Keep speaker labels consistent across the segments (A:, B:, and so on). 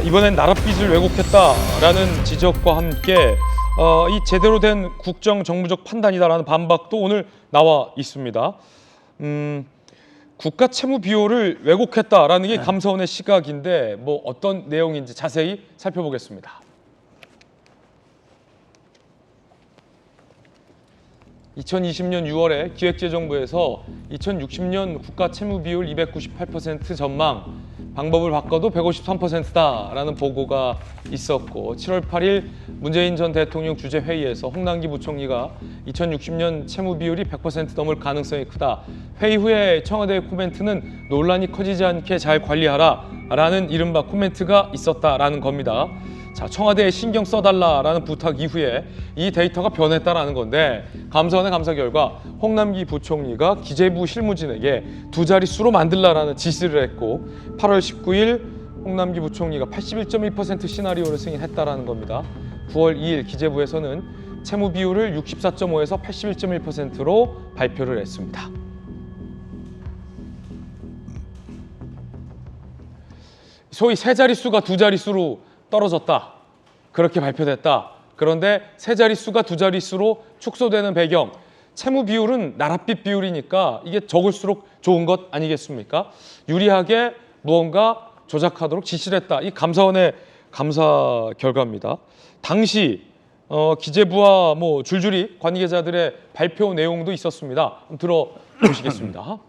A: 이번엔 나랏빚을 왜곡했다라는 지적과 함께 이 제대로 된 국정 정무적 판단이다라는 반박도 오늘 나와 있습니다. 국가 채무 비율을 왜곡했다라는 게 감사원의 시각인데 뭐 어떤 내용인지 자세히 살펴보겠습니다. 2020년 6월에 기획재정부에서 2060년 국가 채무 비율 298% 전망, 방법을 바꿔도 153%다라는 보고가 있었고 7월 8일 문재인 전 대통령 주재 회의에서 홍남기 부총리가 2060년 채무 비율이 100% 넘을 가능성이 크다. 회의 후에 청와대의 코멘트는 논란이 커지지 않게 잘 관리하라라는 이른바 코멘트가 있었다라는 겁니다. 자, 청와대에 신경 써달라라는 부탁 이후에 이 데이터가 변했다라는 건데 감사원의 감사 결과 홍남기 부총리가 기재부 실무진에게 두 자릿수로 만들라라는 지시를 했고 8월 19일 홍남기 부총리가 81.1% 시나리오를 승인했다라는 겁니다. 9월 2일 기재부에서는 채무 비율을 64.5에서 81.1%로 발표를 했습니다. 소위 세 자릿수가 두 자릿수로 떨어졌다. 그렇게 발표됐다. 그런데 세 자릿수가 두 자릿수로 축소되는 배경, 채무 비율은 나랏빚 비율이니까 이게 적을수록 좋은 것 아니겠습니까? 유리하게 무언가 조작하도록 지시를 했다. 이 감사원의 감사 결과입니다. 당시 기재부와 뭐 줄줄이 관계자들의 발표 내용도 있었습니다. 한번 들어보시겠습니다.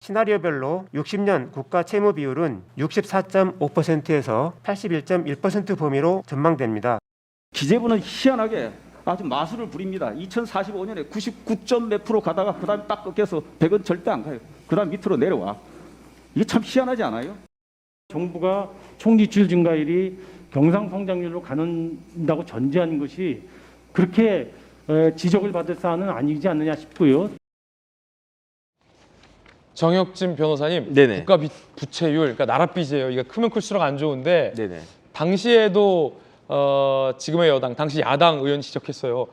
B: 시나리오별로 60년 국가 채무 비율은 64.5%에서 81.1% 범위로 전망됩니다.
C: 기재부는 희한하게 아주 마술을 부립니다. 2045년에 99점 몇 프로 가다가 그 다음에 딱 꺾여서 100은 절대 안 가요. 그 다음 밑으로 내려와. 이게 참 희한하지 않아요?
D: 정부가 총지출 증가율이 경상성장률로 가는다고 전제하는 것이 그렇게 지적을 받을 사안은 아니지 않느냐 싶고요.
A: 정혁진 변호사님,
E: 네네.
A: 국가 부채율, 그러니까 나랏빚이에요. 이게 크면 클수록 안 좋은데
E: 네네.
A: 당시에도 지금의 여당, 당시 야당 의원이 지적했어요.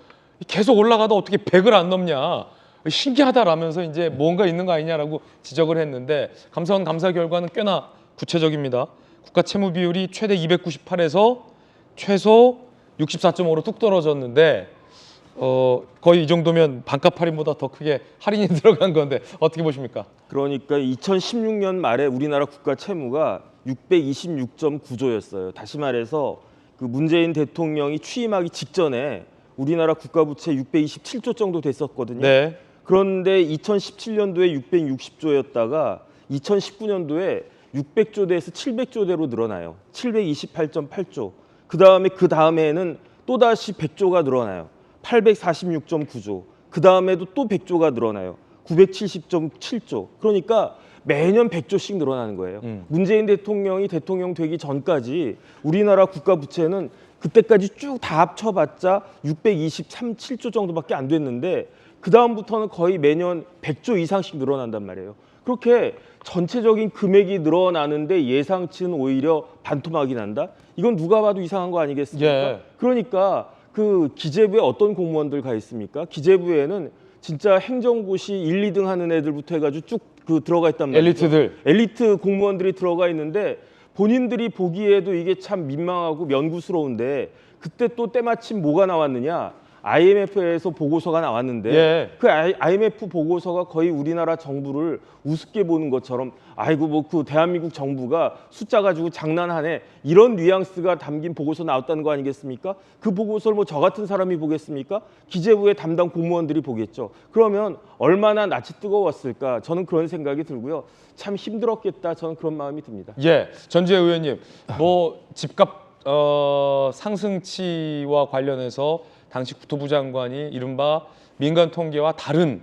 A: 계속 올라가도 어떻게 100을 안 넘냐. 신기하다라면서 이제 뭔가 있는 거 아니냐라고 지적을 했는데 감사원 감사 결과는 꽤나 구체적입니다. 국가 채무 비율이 최대 298에서 최소 64.5로 뚝 떨어졌는데 거의 이 정도면 반값 할인보다 더 크게 할인이 들어간 건데 어떻게 보십니까?
E: 그러니까 2016년 말에 우리나라 국가 채무가 626.9조였어요. 다시 말해서 그 문재인 대통령이 취임하기 직전에 우리나라 국가 부채 627조 정도 됐었거든요.
A: 네.
E: 그런데 2017년도에 660조였다가 2019년도에 600조대에서 700조대로 늘어나요. 728.8조. 그 다음에는 또다시 100조가 늘어나요. 846.9조. 그 다음에도 또 100조가 늘어나요. 970.7조. 그러니까 매년 100조씩 늘어나는 거예요. 문재인 대통령이 대통령 되기 전까지 우리나라 국가 부채는 그때까지 쭉 다 합쳐봤자 623.7조 정도밖에 안 됐는데 그 다음부터는 거의 매년 100조 이상씩 늘어난단 말이에요. 그렇게 전체적인 금액이 늘어나는데 예상치는 오히려 반토막이 난다? 이건 누가 봐도 이상한 거 아니겠습니까?
A: 예.
E: 그러니까 그 기재부에 어떤 공무원들 가 있습니까? 기재부에는 진짜 행정고시 1, 2등 하는 애들부터 해가지고 쭉 들어가 있단 말이에요.
A: 엘리트들.
E: 엘리트 공무원들이 들어가 있는데 본인들이 보기에도 이게 참 민망하고 면구스러운데 그때 또 때마침 뭐가 나왔느냐? IMF에서 보고서가 나왔는데
A: 예.
E: 그 IMF 보고서가 거의 우리나라 정부를 우습게 보는 것처럼 아이고 뭐 그 대한민국 정부가 숫자 가지고 장난하네 이런 뉘앙스가 담긴 보고서 나왔다는 거 아니겠습니까? 그 보고서를 뭐 저 같은 사람이 보겠습니까? 기재부의 담당 공무원들이 보겠죠. 그러면 얼마나 낯이 뜨거웠을까? 저는 그런 생각이 들고요. 참 힘들었겠다. 저는 그런 마음이 듭니다.
A: 예, 전주혜 의원님, 뭐 집값 상승치와 관련해서 당시 국토부 장관이 이른바 민간 통계와 다른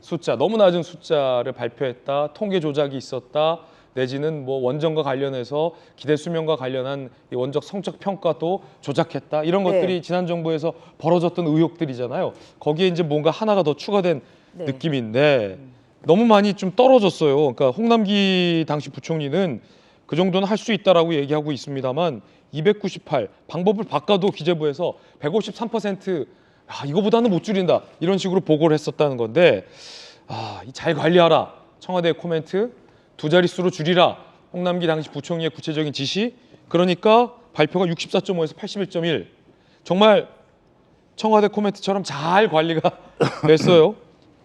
A: 숫자, 너무 낮은 숫자를 발표했다, 통계 조작이 있었다, 내지는 뭐 원전과 관련해서 기대 수명과 관련한 이 원적 성적 평가도 조작했다, 이런 것들이 지난 정부에서 벌어졌던 의혹들이잖아요. 거기에 이제 뭔가 하나가 더 추가된 느낌인데 너무 많이 좀 떨어졌어요. 그러니까 홍남기 당시 부총리는 그 정도는 할 수 있다라고 얘기하고 있습니다만 298 방법을 바꿔도 기재부에서 153% 이거보다는 못 줄인다 이런 식으로 보고를 했었다는 건데 잘 관리하라 청와대 코멘트 두 자릿수로 줄이라. 홍남기 당시 부총리의 구체적인 지시. 그러니까 발표가 64.5에서 81.1. 정말 청와대 코멘트처럼 잘 관리가 됐어요.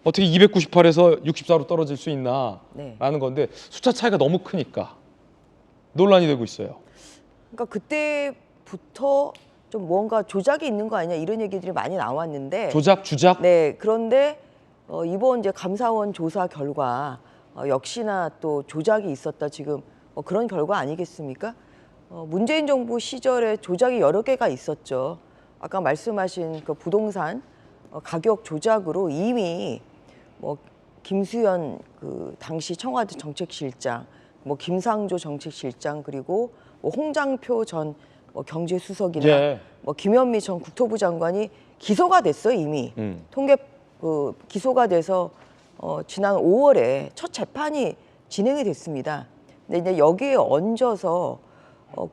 A: 어떻게 298에서 64로 떨어질 수 있나
F: 네.
A: 라는 건데 숫자 차이가 너무 크니까 논란이 되고 있어요.
F: 그러니까 그때부터 좀 뭔가 조작이 있는 거 아니냐 이런 얘기들이 많이 나왔는데
A: 조작, 주작?
F: 네, 그런데 이번 이제 감사원 조사 결과 역시나 또 조작이 있었다 지금 그런 결과 아니겠습니까? 문재인 정부 시절에 조작이 여러 개가 있었죠. 아까 말씀하신 그 부동산 가격 조작으로 이미 뭐 김수현 그 당시 청와대 정책실장, 뭐 김상조 정책실장 그리고 뭐 홍장표 전 경제수석이나
A: 예.
F: 뭐 김현미 전 국토부 장관이 기소가 됐어요 이미. 통계 기소가 돼서 지난 5월에 첫 재판이 진행이 됐습니다. 근데 이제 여기에 얹어서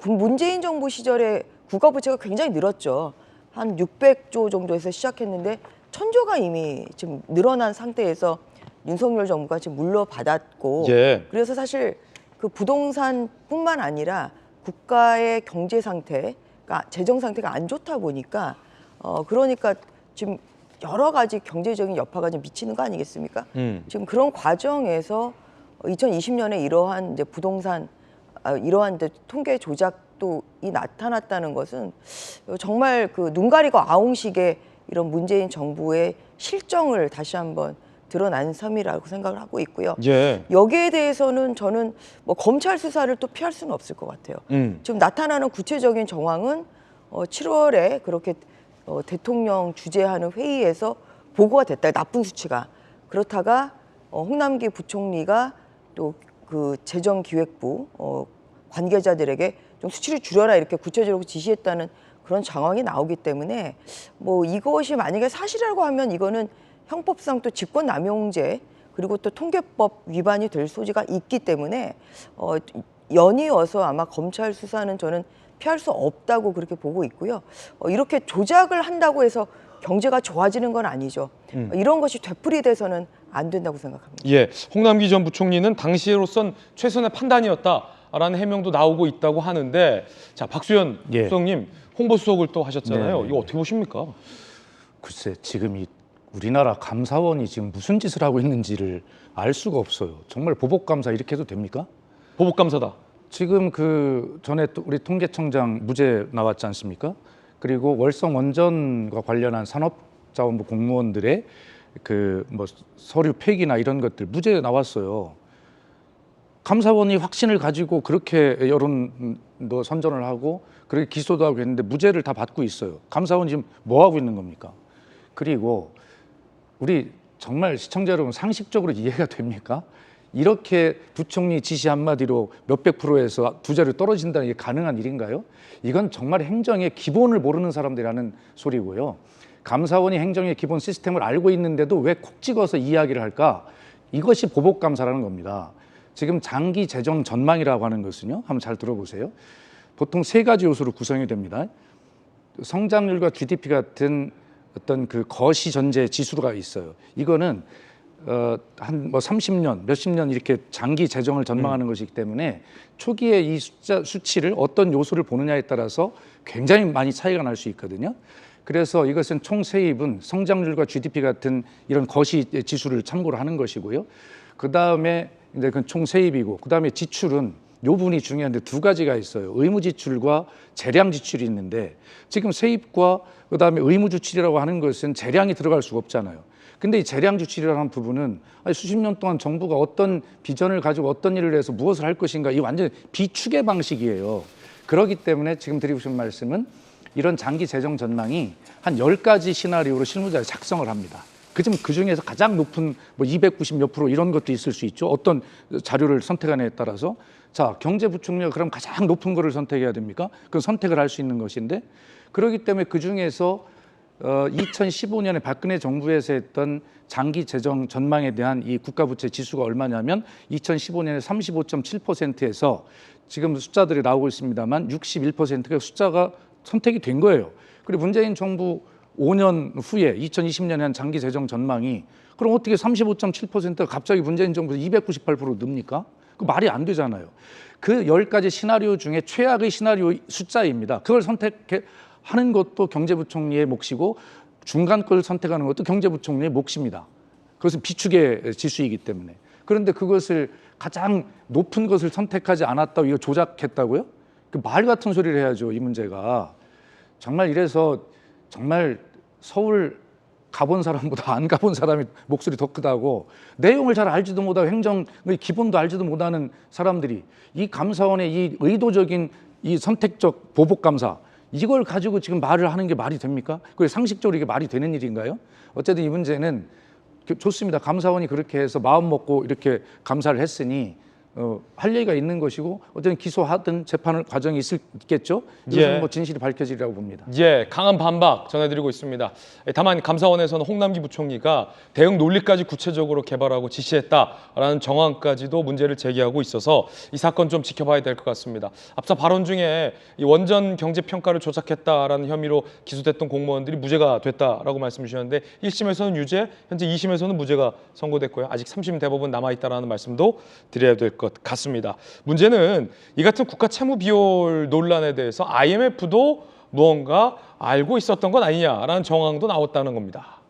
F: 문재인 정부 시절에 국가부채가 굉장히 늘었죠. 한 600조 정도에서 시작했는데 1000조가 이미 지금 늘어난 상태에서 윤석열 정부가 지금 물러받았고
A: 예.
F: 그래서 사실 그 부동산뿐만 아니라 국가의 경제 상태가 재정 상태가 안 좋다 보니까 그러니까 지금 여러 가지 경제적인 여파가 좀 미치는 거 아니겠습니까? 지금 그런 과정에서 2020년에 이러한 이제 부동산 이러한 이제 통계 조작도 나타났다는 것은 정말 그 눈 가리고 아웅식의 이런 문재인 정부의 실정을 다시 한번 드러난 셈이라고 생각을 하고 있고요.
A: 예.
F: 여기에 대해서는 저는 뭐 검찰 수사를 또 피할 수는 없을 것 같아요. 지금 나타나는 구체적인 정황은 7월에 그렇게 대통령 주재하는 회의에서 보고가 됐다. 나쁜 수치가. 그렇다가 홍남기 부총리가 또 그 재정기획부 관계자들에게 좀 수치를 줄여라 이렇게 구체적으로 지시했다는 그런 정황이 나오기 때문에 뭐 이것이 만약에 사실이라고 하면 이거는 형법상 또 직권남용죄 그리고 또 통계법 위반이 될 소지가 있기 때문에 연이어서 아마 검찰 수사는 저는 피할 수 없다고 그렇게 보고 있고요. 이렇게 조작을 한다고 해서 경제가 좋아지는 건 아니죠. 이런 것이 되풀이돼서는 안 된다고 생각합니다.
A: 예. 홍남기 전 부총리는 당시로선 최선의 판단이었다라는 해명도 나오고 있다고 하는데 자, 박수현
G: 예.
A: 수석님 홍보수석을 또 하셨잖아요.
G: 네.
A: 이거 어떻게 보십니까?
G: 글쎄 지금 이 우리나라 감사원이 지금 무슨 짓을 하고 있는지를 알 수가 없어요. 정말 보복감사 이렇게 해도 됩니까?
A: 보복감사다.
G: 지금 그 전에 또 우리 통계청장 무죄 나왔지 않습니까? 그리고 월성 원전과 관련한 산업자원부 공무원들의 그 뭐 서류 폐기나 이런 것들 무죄 나왔어요. 감사원이 확신을 가지고 그렇게 여론도 선전을 하고 그렇게 기소도 하고 했는데 무죄를 다 받고 있어요. 감사원이 지금 뭐 하고 있는 겁니까? 그리고 우리 정말 시청자 여러분 상식적으로 이해가 됩니까? 이렇게 부총리 지시 한마디로 몇백 프로에서 두 자리로 떨어진다는 게 가능한 일인가요? 이건 정말 행정의 기본을 모르는 사람들이 하는 소리고요. 감사원이 행정의 기본 시스템을 알고 있는데도 왜 콕 찍어서 이야기를 할까? 이것이 보복감사라는 겁니다. 지금 장기 재정 전망이라고 하는 것은요. 한번 잘 들어보세요. 보통 세 가지 요소로 구성이 됩니다. 성장률과 GDP 같은 어떤 그 거시 전제 지수가 있어요. 이거는 한 뭐 30년, 몇십 년 이렇게 장기 재정을 전망하는 것이기 때문에 초기에 이 수치를 어떤 요소를 보느냐에 따라서 굉장히 많이 차이가 날 수 있거든요. 그래서 이것은 총 세입은 성장률과 GDP 같은 이런 거시 지수를 참고로 하는 것이고요. 그 다음에 이제 그 총 세입이고, 그 다음에 지출은 요 부분이 중요한데 두 가지가 있어요. 의무 지출과 재량 지출이 있는데 지금 세입과 그 다음에 의무 지출이라고 하는 것은 재량이 들어갈 수가 없잖아요. 근데 이 재량 지출이라는 부분은 수십 년 동안 정부가 어떤 비전을 가지고 어떤 일을 해서 무엇을 할 것인가 이 완전 비추계 방식이에요. 그렇기 때문에 지금 드리고 싶은 말씀은 이런 장기 재정 전망이 한 10가지 시나리오로 실무자에 작성을 합니다. 그 중에서 가장 높은 뭐 290 몇 프로 이런 것도 있을 수 있죠. 어떤 자료를 선택하느냐에 따라서. 자, 경제부총리가 그럼 가장 높은 거를 선택해야 됩니까? 그건 선택을 할 수 있는 것인데 그렇기 때문에 그 중에서 2015년에 박근혜 정부에서 했던 장기 재정 전망에 대한 이 국가부채 지수가 얼마냐면 2015년에 35.7%에서 지금 숫자들이 나오고 있습니다만 61%가 숫자가 선택이 된 거예요. 그리고 문재인 정부 5년 후에 2020년에 한 장기 재정 전망이 그럼 어떻게 35.7%가 갑자기 문재인 정부 298% 늡니까? 그 말이 안 되잖아요. 그 10가지 시나리오 중에 최악의 시나리오 숫자입니다. 그걸 선택하는 것도 경제부총리의 몫이고 중간 걸 선택하는 것도 경제부총리의 몫입니다. 그것은 비축의 지수이기 때문에. 그런데 그것을 가장 높은 것을 선택하지 않았다고 이거 조작했다고요? 그 말 같은 소리를 해야죠, 이 문제가. 정말 이래서 정말 서울 가본 사람보다 안 가본 사람이 목소리 더 크다고, 내용을 잘 알지도 못하고 행정의 기본도 알지도 못하는 사람들이 이 감사원의 이 의도적인 이 선택적 보복 감사, 이걸 가지고 지금 말을 하는 게 말이 됩니까? 그게 상식적으로 이게 말이 되는 일인가요? 어쨌든 이 문제는 좋습니다. 감사원이 그렇게 해서 마음 먹고 이렇게 감사를 했으니 할 얘기가 있는 것이고, 어쨌든 기소하든 재판 과정이 있겠죠. 이것은 뭐 진실이 밝혀지리라고 봅니다.
A: 예, 강한 반박 전해드리고 있습니다. 다만 감사원에서는 홍남기 부총리가 대응 논리까지 구체적으로 개발하고 지시했다라는 정황까지도 문제를 제기하고 있어서 이 사건 좀 지켜봐야 될 것 같습니다. 앞서 발언 중에 이 원전 경제평가를 조작했다라는 혐의로 기소됐던 공무원들이 무죄가 됐다라고 말씀 주셨는데 1심에서는 유죄, 현재 2심에서는 무죄가 선고됐고요. 아직 3심 대법원 남아있다라는 말씀도 드려야 될 것 같습니다. 문제는 이 같은 국가 채무 비율 논란에 대해서 IMF도 무언가 알고 있었던 건 아니냐라는 정황도 나왔다는 겁니다.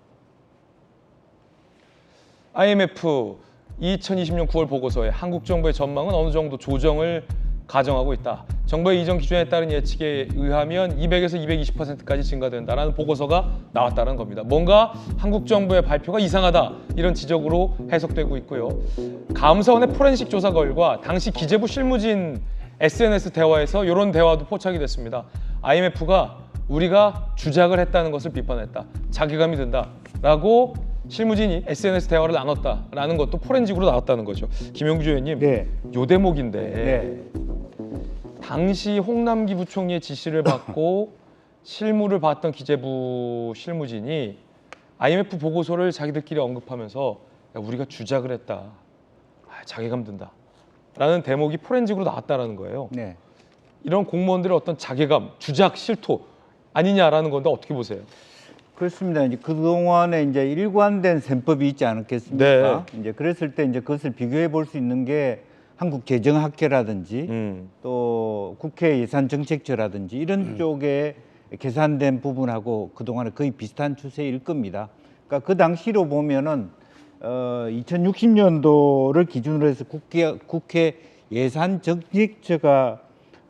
A: IMF 2020년 9월 보고서에 한국 정부의 전망은 어느 정도 조정을 가정하고 있다. 정부의 이전 기준에 따른 예측에 의하면 200에서 220%까지 증가된다라는 보고서가 나왔다는 겁니다. 뭔가 한국 정부의 발표가 이상하다, 이런 지적으로 해석되고 있고요. 감사원의 포렌식 조사 결과 당시 기재부 실무진 SNS 대화에서 이런 대화도 포착이 됐습니다. IMF가 우리가 주작을 했다는 것을 비판했다. 자괴감이 든다라고 실무진이 SNS 대화를 나눴다라는 것도 포렌식으로 나왔다는 거죠. 김용규 의원님,
H: 네.
A: 요 대목인데
H: 네.
A: 당시 홍남기 부총리의 지시를 받고 실무를 봤던 기재부 실무진이 IMF 보고서를 자기들끼리 언급하면서 야, 우리가 주작을 했다, 자괴감 든다 라는 대목이 포렌식으로 나왔다는 거예요.
H: 네.
A: 이런 공무원들의 어떤 자괴감, 주작, 실토 아니냐라는 건데 어떻게 보세요?
H: 그렇습니다. 이제 그동안에 이제 일관된 셈법이 있지 않았겠습니까? 이제 그랬을 때 이제 그것을 비교해 볼 수 있는 게 한국재정학회라든지 또 국회 예산정책처라든지 이런 쪽에 계산된 부분하고 그동안에 거의 비슷한 추세일 겁니다. 그러니까 그 당시로 보면은 2060년도를 기준으로 해서 국회 예산정책처가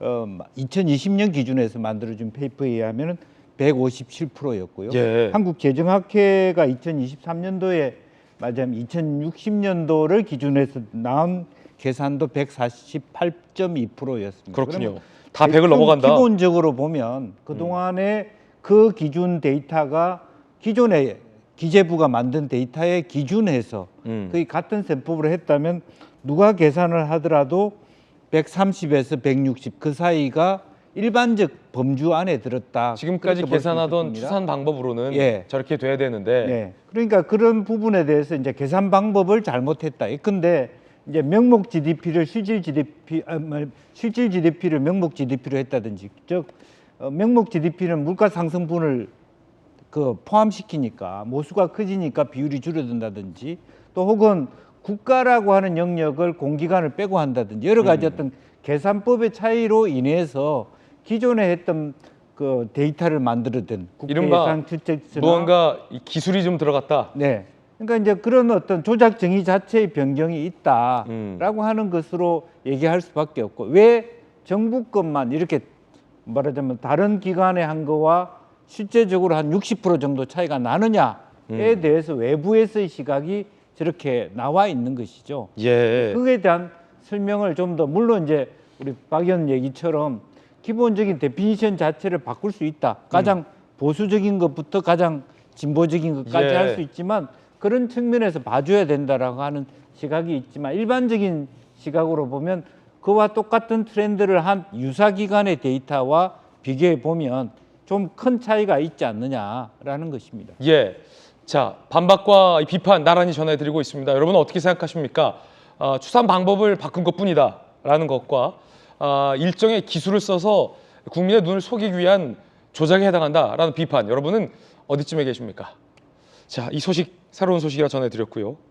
H: 2020년 기준에서 만들어진 페이퍼에 의하면은 157%였고요.
A: 예.
H: 한국재정학회가 2023년도에 맞으면 2060년도를 기준으로 해서 나온 계산도 148.2%였습니다.
A: 그렇군요. 다 100을 넘어간다.
H: 기본적으로 보면 그동안에 그 기준 데이터가 기존에 기재부가 만든 데이터에 기준해서 거의 같은 셈법으로 했다면 누가 계산을 하더라도 130에서 160 그 사이가 일반적 범주 안에 들었다.
A: 지금까지 계산하던 추산 방법으로는
H: 예.
A: 저렇게 돼야 되는데
H: 네. 그러니까 그런 부분에 대해서 이제 계산 방법을 잘못했다. 근데 이제 명목 GDP를 실질 GDP를 명목 GDP로 했다든지, 즉 명목 GDP는 물가 상승분을 포함시키니까 모수가 커지니까 비율이 줄어든다든지, 또 혹은 국가라고 하는 영역을 공기관을 빼고 한다든지 여러 가지 어떤 계산법의 차이로 인해서 기존에 했던 그 데이터를 만들어든
A: 이른바
H: 국회예산추측서나
A: 무언가 기술이 좀 들어갔다.
H: 네. 그러니까 이제 그런 어떤 조작 정의 자체의 변경이 있다라고 하는 것으로 얘기할 수밖에 없고, 왜 정부 것만 이렇게 말하자면 다른 기관의 한 거와 실제적으로 한 60% 정도 차이가 나느냐에 대해서 외부에서의 시각이 저렇게 나와 있는 것이죠.
A: 예.
H: 그에 대한 설명을 좀 더, 물론 이제 우리 박 의원 얘기처럼 기본적인 데피니션 자체를 바꿀 수 있다. 가장 보수적인 것부터 가장 진보적인 것까지
A: 예.
H: 할 수 있지만 그런 측면에서 봐줘야 된다라고 하는 시각이 있지만, 일반적인 시각으로 보면 그와 똑같은 트렌드를 한 유사기관의 데이터와 비교해 보면 좀 큰 차이가 있지 않느냐라는 것입니다.
A: 예. 자, 반박과 비판 나란히 전해드리고 있습니다. 여러분은 어떻게 생각하십니까? 추산 방법을 바꾼 것뿐이다라는 것과 일정의 기술을 써서 국민의 눈을 속이기 위한 조작에 해당한다라는 비판, 여러분은 어디쯤에 계십니까? 자, 이 소식 새로운 소식이라 전해드렸고요.